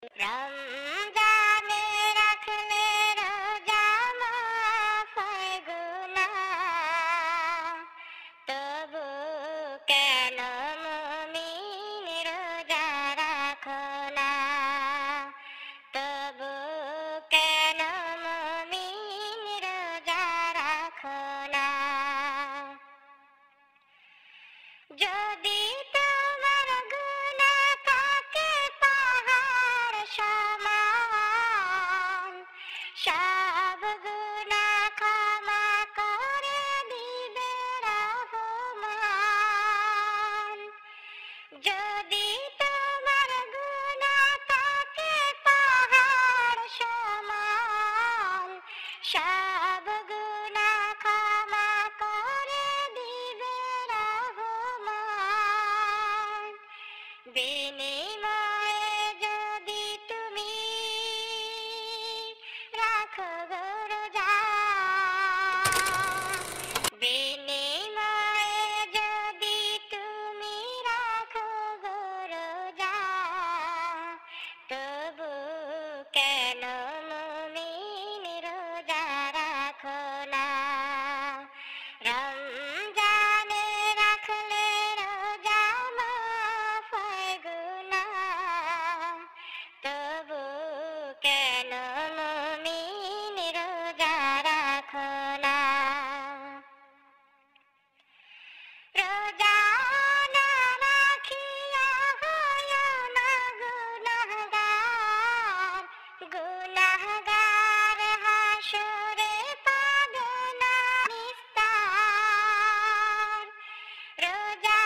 রমজানে রাখলে রোজা মাফ হয় গুনাহ, তবু কেন মুমিন রোজা রাখো না? তবু কেন মুমিন রোজা রাখো না? যদি তোমার গুনাহ থাকে পাহাড় সমান, সব গুনাহ ক্ষমা করে দিবে রহমান। যদি তোমার গুনাহ থাকে পাহাড় সমান, সব গুনাহ ক্ষমা করে দিবে রহমান। বিনিময়ে যদি তুমি রাখো গো রোজা, বিনিময়ে যদি তুমি রাখো গো রোজা, তবু কেন মুমিন রোজা রাখো না? রমজানে রাখলে রোজা মাফ হয় গুনাহ, তবু কেন মুমিন রোজা রাখো না? রোজা না রাখিয়া হয় না গুনাহগার, গুনাহগার হাসরে পাবে না নিস্তার। রোজা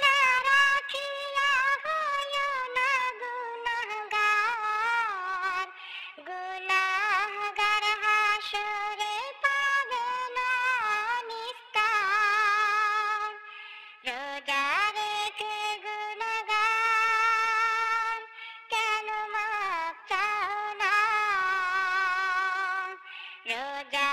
না রাখিয়া হয় না গুনাহগার, গুনাহগার হাসরে পাবে না নিস্তার। রোজা রেখে গুনাহগার কেন মাফ চাও না? রোজা